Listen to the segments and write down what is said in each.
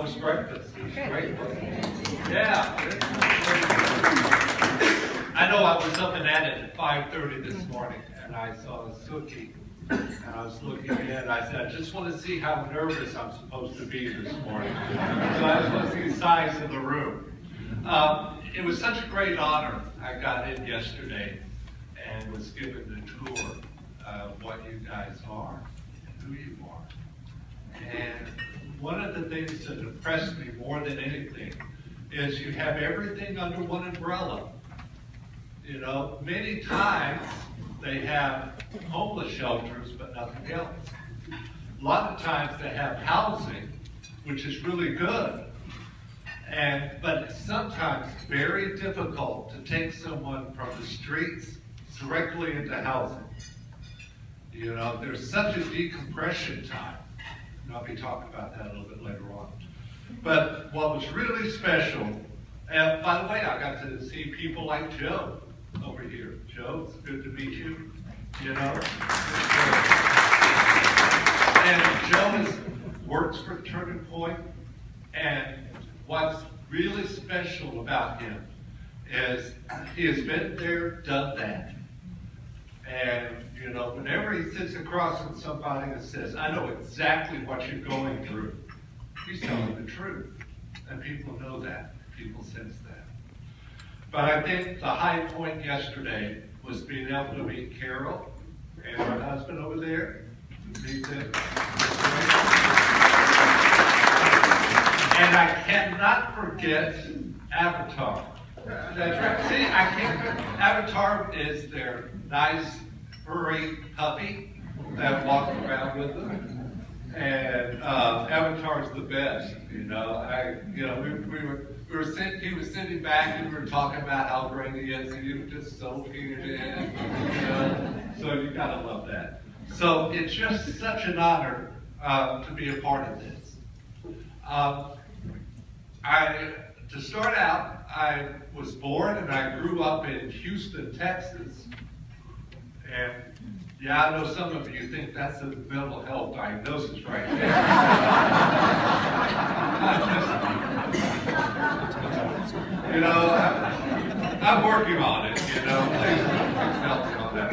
How was breakfast? It was great, wasn't it? Yeah. I know I was up and at it at 5:30 this morning, and I saw Suki, and I was looking in, and I said, I just want to see how nervous I'm supposed to be this morning. So I just want to see the size of the room. It was such a great honor. I got in yesterday and was given the tour of what you guys are and who you are. And one of the things that impressed me more than anything is you have everything under one umbrella. You know, many times they have homeless shelters, but nothing else. A lot of times they have housing, which is really good. But it's sometimes very difficult to take someone from the streets directly into housing. You know, there's such a decompression time. And I'll be talking about that a little bit later on. But what was really special, and by the way, I got to see people like Joe over here. Joe, it's good to meet you. You know? And Joe works for Turning Point, and what's really special about him is he has been there, done that. And, you know, whenever he sits across from somebody and says, I know exactly what you're going through, he's telling the truth. And people know that. People sense that. But I think the high point yesterday was being able to meet Carol and her husband over there. Meet them. And I cannot forget Avatar. See, I can't. Avatar is their nice, furry puppy that walks around with them. And Avatar's the best, you know. He was sitting back and we were talking about how great he is, and you were just soaking it in, you know. So you gotta love that. So it's just such an honor to be a part of this. To start out, I was born and I grew up in Houston, Texas. And yeah, I know some of you think that's a mental health diagnosis right there. You know, I'm working on it, you know. Please help me on that.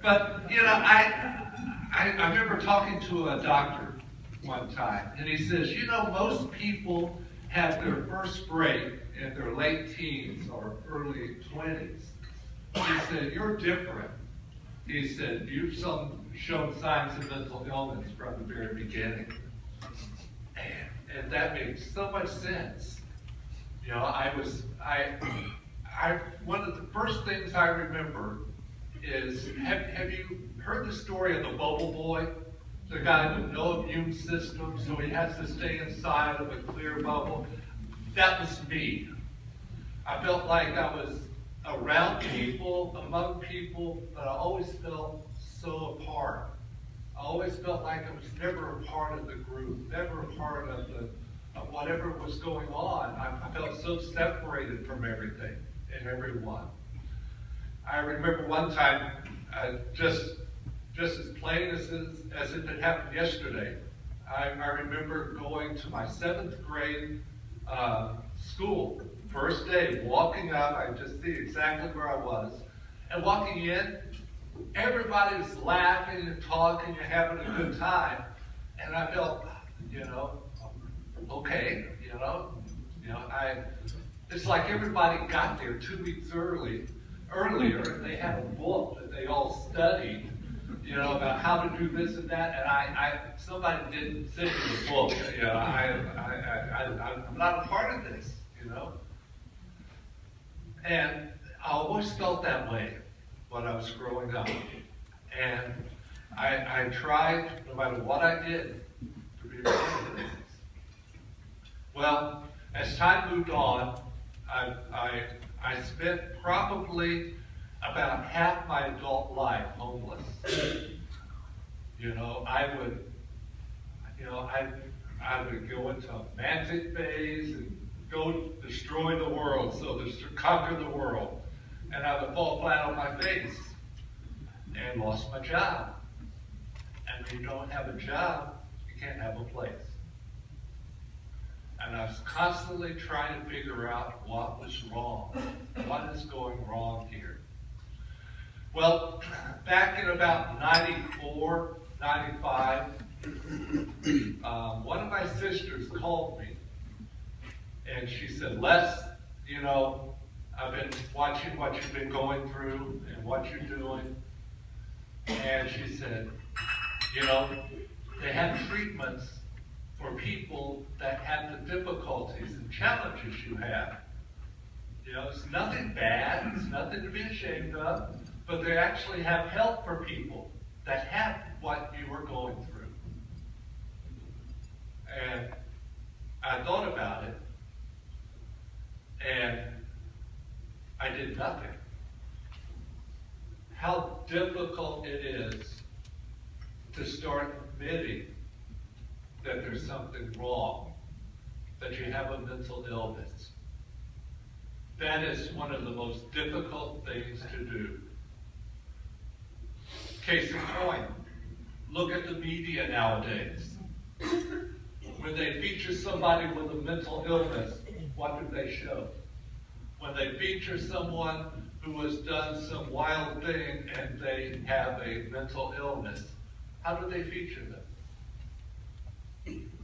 But, you know, I remember talking to a doctor one time, and he says, you know, most people have their first break in their late teens or early 20s. He said, you're different. He said, you've shown signs of mental illness from the very beginning. And that makes so much sense. You know, one of the first things I remember is, have you heard the story of the bubble boy? The guy with no immune system, so he has to stay inside of a clear bubble. That was me. I felt like I was around people, among people, but I always felt so apart. I always felt like I was never a part of the group, never a part of whatever was going on. I felt so separated from everything and everyone. I remember one time, just as plain as if it happened yesterday, I remember going to my 7th grade school, first day, walking up, I just see exactly where I was, and walking in, everybody's laughing and talking and having a good time, and I felt, you know, okay, it's like everybody got there 2 weeks earlier, and they had a book that they all studied, you know, about how to do this and that, and somebody didn't send me the book, you know, I'm not a part of this, you know. And I always felt that way when I was growing up. And I tried, no matter what I did, to be a part of this. Well, as time moved on, I spent probably about half my adult life homeless. You know, I would go into a manic phase and go destroy the world, so to conquer the world. And I would fall flat on my face and lost my job. And when you don't have a job, you can't have a place. I was constantly trying to figure out what was wrong. What is going wrong here? Well, back in about 94, 95, one of my sisters called me, and she said, Les, you know, I've been watching what you've been going through and what you're doing. And she said, you know, they have treatments for people that have the difficulties and challenges you have. You know, it's nothing bad, it's nothing to be ashamed of, but they actually have help for people that have what you are going through. And I thought about it, and I did nothing. How difficult it is to start admitting that there's something wrong, that you have a mental illness. That is one of the most difficult things to do. Case in point, look at the media nowadays. When they feature somebody with a mental illness, what do they show? When they feature someone who has done some wild thing and they have a mental illness, how do they feature them?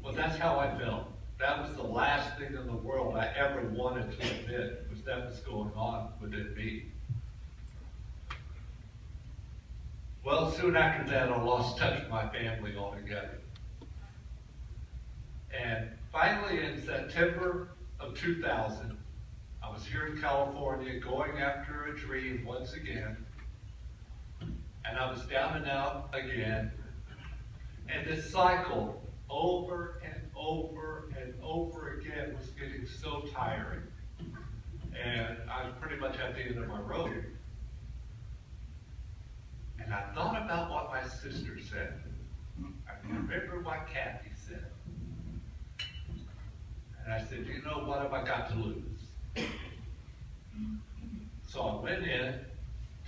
Well, that's how I felt. That was the last thing in the world I ever wanted to admit, was that was going on within me. Well, soon after that, I lost touch with my family altogether. And finally, in September of 2000, I was here in California going after a dream once again. And I was down and out again. And this cycle, over and over and over again, was getting so tiring. And I was pretty much at the end of my road. And I thought about what my sister said. I remember what Kathy said. And I said, you know, what have I got to lose? So I went in,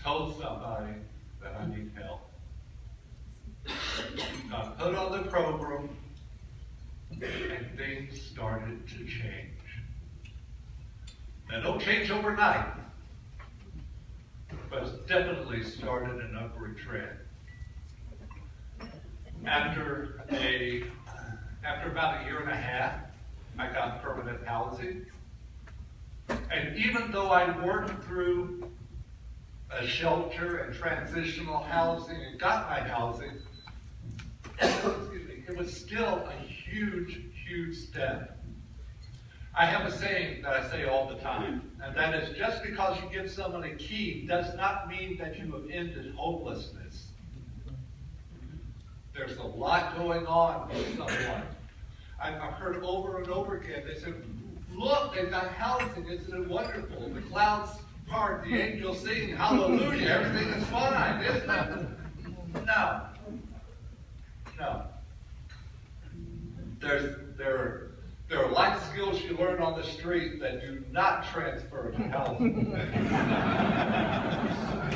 told somebody that I need help. I put on the program, and things started to change. Now, don't change overnight, but it's definitely started an upward trend. After about a year and a half, I got permanent housing. And even though I worked through a shelter and transitional housing and got my housing, it was still a huge, huge step. I have a saying that I say all the time, and that is, just because you give someone a key does not mean that you have ended homelessness. There's a lot going on with someone. I've heard over and over again, they said, look, they've got housing, isn't it wonderful? The clouds part, the angels sing, hallelujah, everything is fine, isn't it? No. No. There are life skills you learn on the street that do not transfer to housing.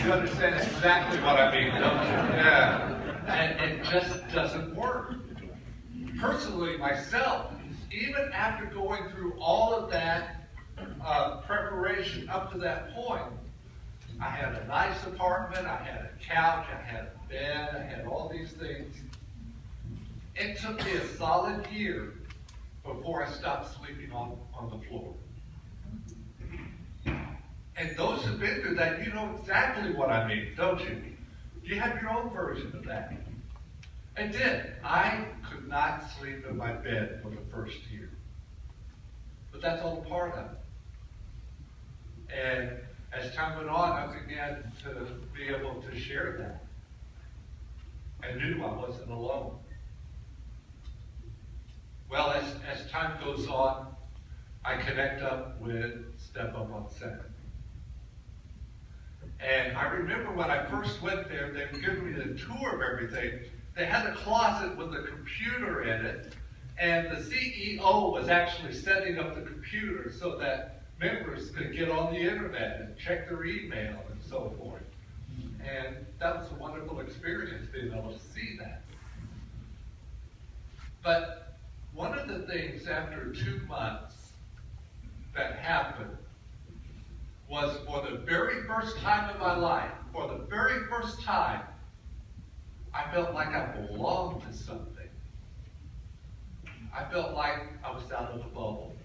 You understand exactly what I mean, don't you? Yeah. And it just doesn't work. Personally, myself, even after going through all of that preparation up to that point, I had a nice apartment, I had a couch, I had a bed, I had all these things. It took me a solid year before I stopped sleeping on the floor. And those who've been through that, you know exactly what I mean, don't you? You have your own version of that. I did. I could not sleep in my bed for the first year. But that's all a part of it. And as time went on, I began to be able to share that. I knew I wasn't alone. Well, as time goes on, I connect up with Step Up on Center. And I remember when I first went there, they were giving me a tour of everything. They had a closet with a computer in it, and the CEO was actually setting up the computer so that members could get on the internet and check their email and so forth. And that was a wonderful experience, being able to see that. But one of the things after 2 months that happened was for the very first time in my life, for the very first time, I felt like I belonged to something. I felt like I was out of the bubble.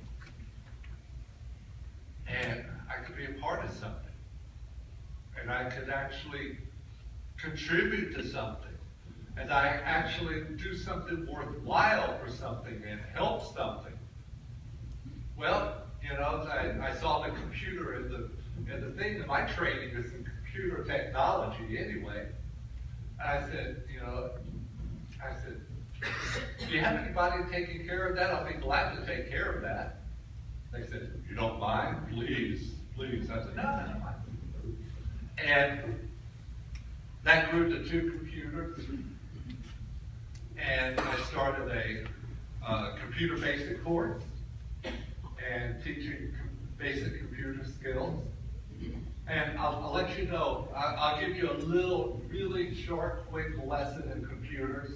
And I could be a part of something. And I could actually contribute to something. And I actually do something worthwhile for something and help something. Well, you know, I saw the computer and the thing that my training is in computer technology anyway. And I said, do you have anybody taking care of that? I'll be glad to take care of that. They said, you don't mind? Please, please. I said, no, I don't mind. And that grew to 2 computers. And I started a computer basic course and teaching basic computer skills. And I'll let you know, I'll give you a little, really short, quick lesson in computers.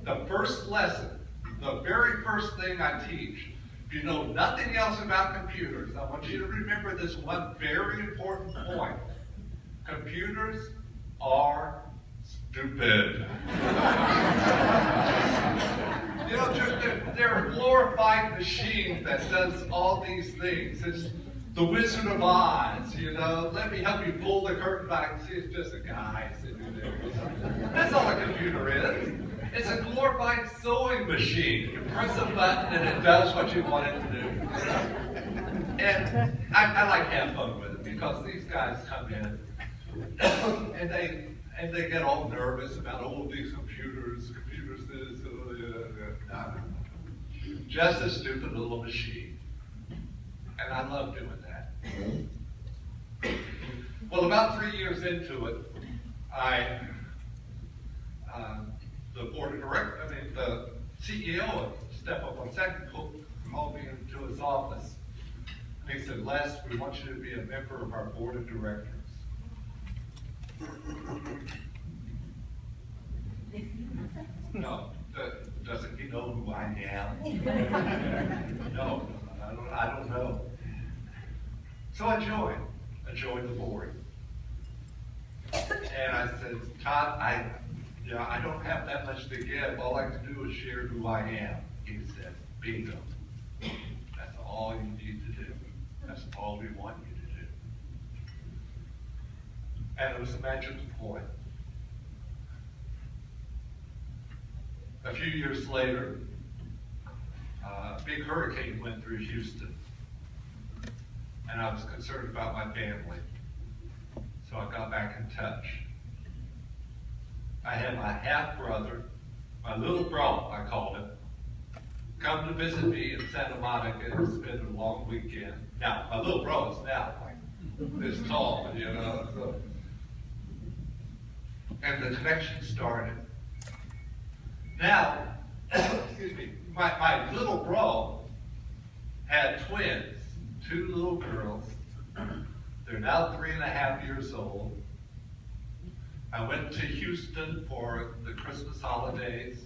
The first lesson, the very first thing I teach, if you know nothing else about computers, I want you to remember this one very important point. Computers are stupid. You know, they're a glorified machine that does all these things. It's the Wizard of Oz, you know. Let me help you pull the curtain back and see it's just a guy sitting there. That's all a computer is. It's a glorified sewing machine. You press a button and it does what you want it to do. And I like to have fun with it because these guys come in and they get all nervous about all these computers this, no. Just a stupid little machine. And I love doing that. Well, about 3 years into it, the CEO of Step Up on Second called me into his office. And he said, Les, we want you to be a member of our board of directors. No, doesn't he know who I am? No, I don't know. So I joined the board. And I said, Todd, I don't have that much to give. All I can do is share who I am. He said, bingo. That's all you need to do. That's all we want you to do. And it was a magical point. A few years later, a big hurricane went through Houston. And I was concerned about my family. So I got back in touch. I had my half-brother, my little bro, I called him, come to visit me in Santa Monica and spend a long weekend. Now, my little bro is now this tall, you know. So. And the connection started. Now, excuse me, my little bro had twins, 2 little girls. They're now 3.5 years old. I went to Houston for the Christmas holidays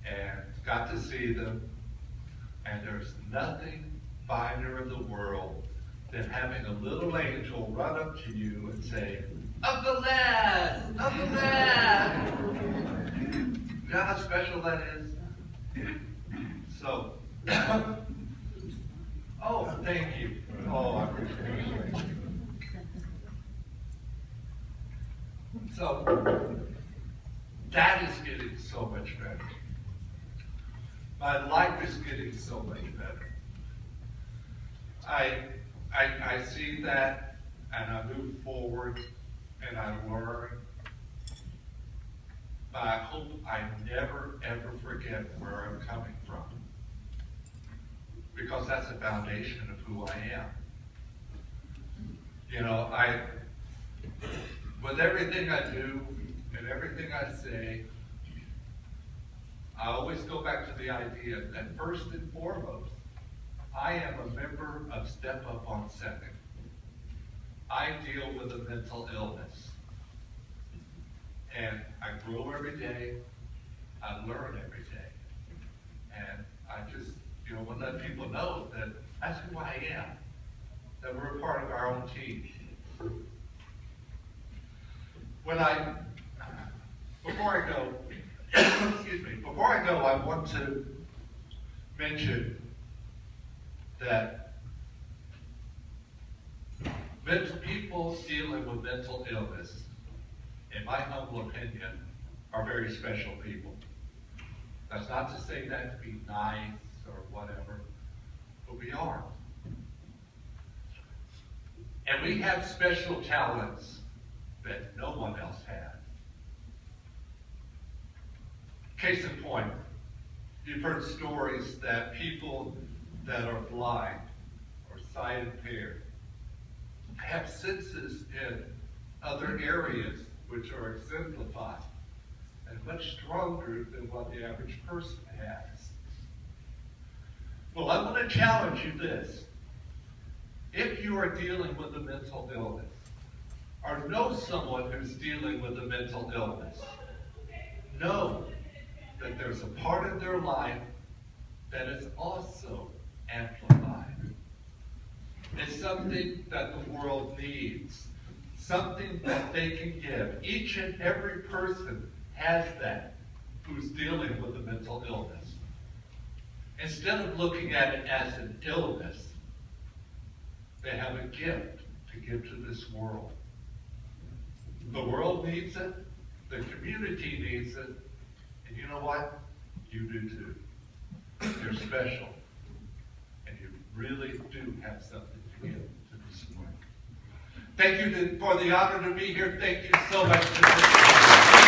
and got to see them. And there's nothing finer in the world than having a little angel run up to you and say, Uncle Les! Uncle Les! You know how special that is? So, oh, thank you. Oh, I appreciate it. So, that is getting so much better. My life is getting so much better. I see that, and I move forward, and I learn. But I hope I never, ever forget where I'm coming from. Because that's the foundation of who I am. You know, with everything I do and everything I say, I always go back to the idea that first and foremost, I am a member of Step Up on Second. I deal with a mental illness. And I grow every day, I learn every day. And I just, you know, when to let people know that that's who I am, that we're a part of our own team. Before I go, excuse me, before I go, I want to mention that people dealing with mental illness, in my humble opinion, are very special people. That's not to say that to be nice or whatever, but we are. And we have special talents that no one else has. Case in point, you've heard stories that people that are blind or sight impaired have senses in other areas which are exemplified and much stronger than what the average person has. Well, I want to challenge you this. If you are dealing with a mental illness, or know someone who's dealing with a mental illness, know that there's a part of their life that is also amplified. It's something that the world needs, something that they can give. Each and every person has that who's dealing with a mental illness. Instead of looking at it as an illness, they have a gift to give to this world. The world needs it, the community needs it, and you know what? You do too. You're special, and you really do have something to give to this world. Thank you for the honor to be here. Thank you so much.